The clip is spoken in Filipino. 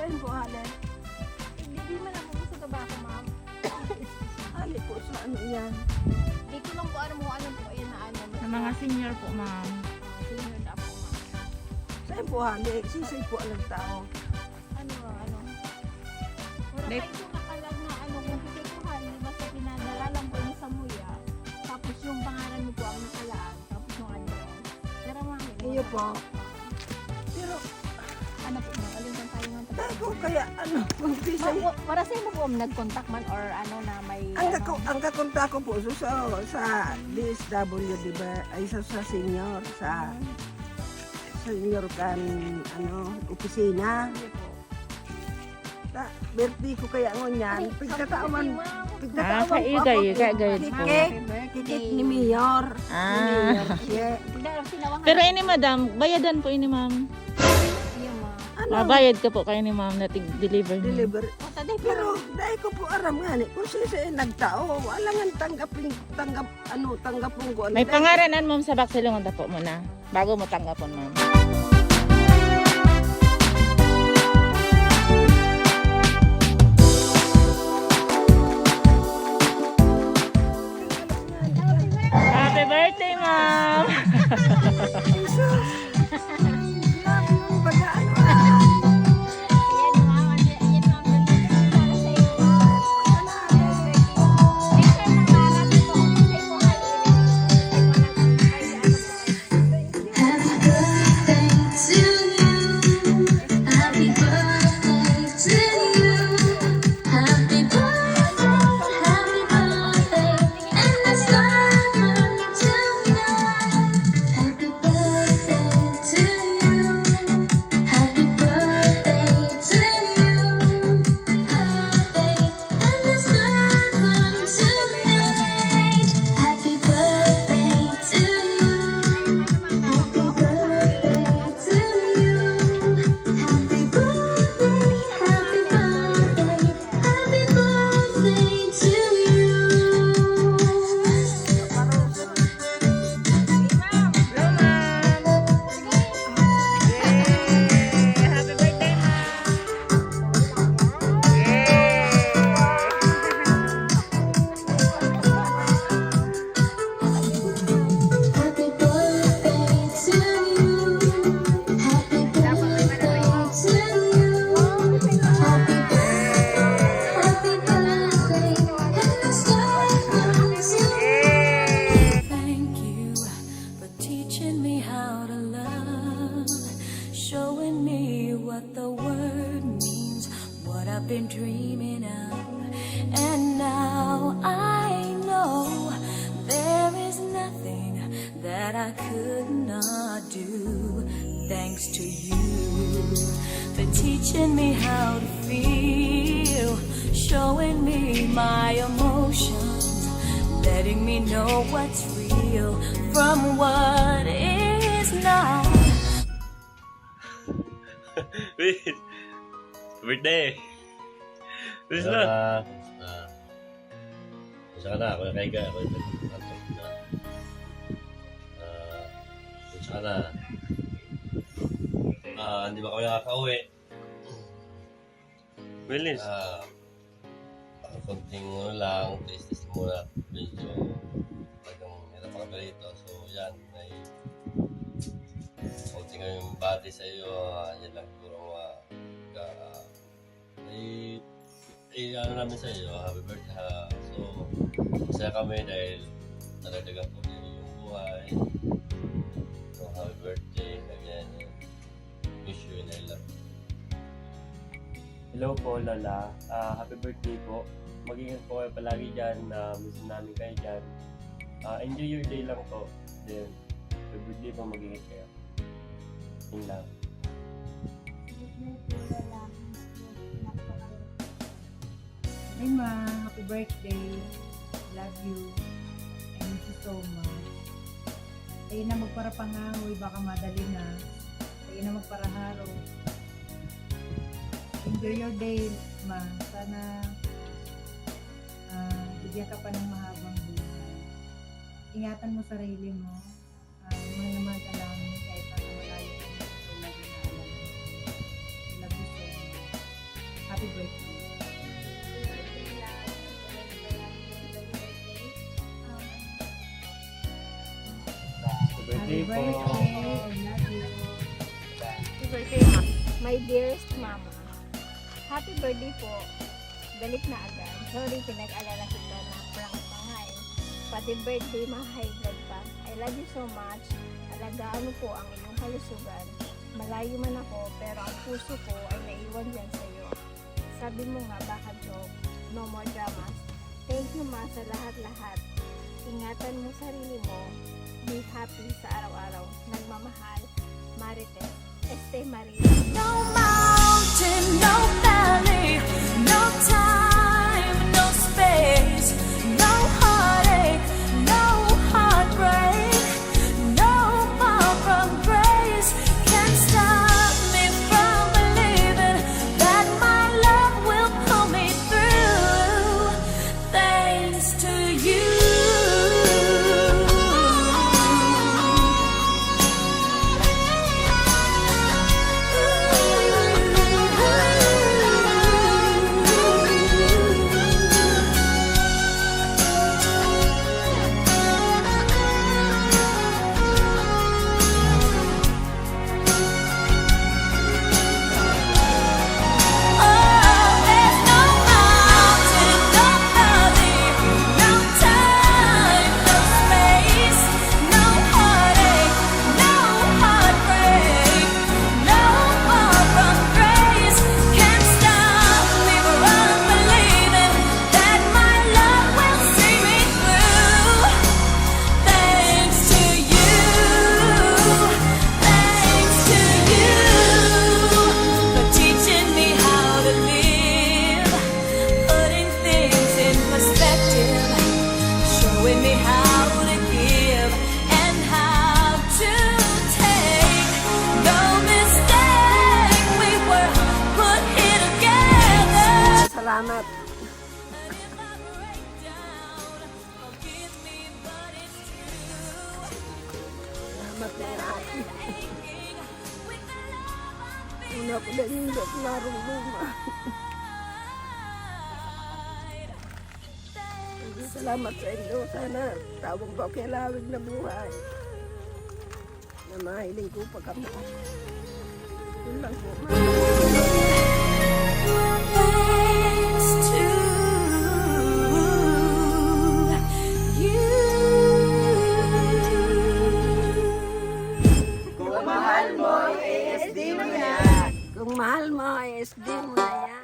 Saan po, hali? Hindi man ako sa tabako, ma'am. Hali po sa ano yan. Hindi ko lang po ano mo, ano po, ayan na ano. Sa mga senior po, ma'am. Senior na po, ma'am. Saan po, hali? Sisay po ang tao. Ano. Wala Like- kayo nakalag na ano, kung kasi po hali, basta pinadala lang po niya sa muya. Tapos yung pangalan mo po ang nakalaan. Tapos yung ano. Pero ma'am, Iyo po. Pero, ano po, ma'am, alin kang tayo ng dahil ko kaya, ano, mag-sisay. Para sa mo po nag-contact man or ano na may Ang kakonta ko po sa DSW, di ba? Ay sa senior, sa senior kan, opisina. Hindi po. Birthday ko kaya ngunyan. Pagkatawan kayo, kayo. Kikik ni Mayor. Ni Mayor siya. Pero ini madam, bayadan po ini ma'am. Ano? Bayad ka po kayo ni ma'am na deliver niyo. Deliver. Pero dahil ko po aram nga ni, kung siya nagtao, alangan tanggapon ko. May pangaranan ma'am sa baksilungan po muna bago mo tanggapon ma'am. Happy birthday ma'am! I've been dreaming of, and now I know there is nothing that I could not do. Thanks to you for teaching me how to feel, showing me my emotions, letting me know what's real from what is not. Wait. Birthday. Who's that? Isa ka na, ako nakaiga, ako yung nagtatok na. Isa ka na. Hindi ba kami nakaka-uwi? Willis. Konting lang, taste muna. Medyo talagang hirap pa kami rito. So yan, may konting kami bati sa iyo. Yan lang siguro ano namin sa iyo, happy birthday ha. So, masaya kami dahil nadagdagan po din yung buhay. So, happy birthday again. Wish you and I love you. Hello po, Lola. Happy birthday po. Mag-ingat po kayo palagi dyan. Miss namin kayo dyan. Enjoy your day lang po. Then, happy birthday po. Mag-ingat kayo. Yun lang. Hi ma, happy birthday. Love you. I miss you so much. Kayo na magparapangahoy, baka madali na. Kayo na magparaharo. Enjoy your day, ma. Sana bigyan ka pa ng mahabang buhay. Ingatan mo sarili mo. Mahal ka namin kahit na malayo ka na. Love you so much. Happy birthday. Happy birthday Happy po. birthday. I love you. Happy birthday, Ma. My dearest Mama. Happy birthday po. Galit na agad. Sorry, pinag-alala kita na prank pa nga eh. Pati birthday, high blood pa. I love you so much. Alagaan mo po ang iyong kalusugan. Malayo man ako, pero ang puso ko ay naiwan dyan sa iyo. Sabi mo nga, baka joke. No more dramas. Thank you, Ma, sa lahat-lahat. Ingatan mo sarili mo. Be happy sa araw-araw. Nagmamahal. Marites. Este Maria. No mountain, no valley, no time, no space, no heartache, no heartbreak, no far from grace can stop me from believing that my love will pull me through. Thanks to you. Showing me how to give and how to take. No mistake, we were put here together. Salamat. Salamat na ate. Una ko na yung larong luma. Salamat sa inyo. Sana tawag ko kilawig na buhay. Na mahiling ko pa kami. Yun lang po. Thanks to you. Kung mahal mo, ASD mo yan. Kung mahal mo, ASD mo na yan.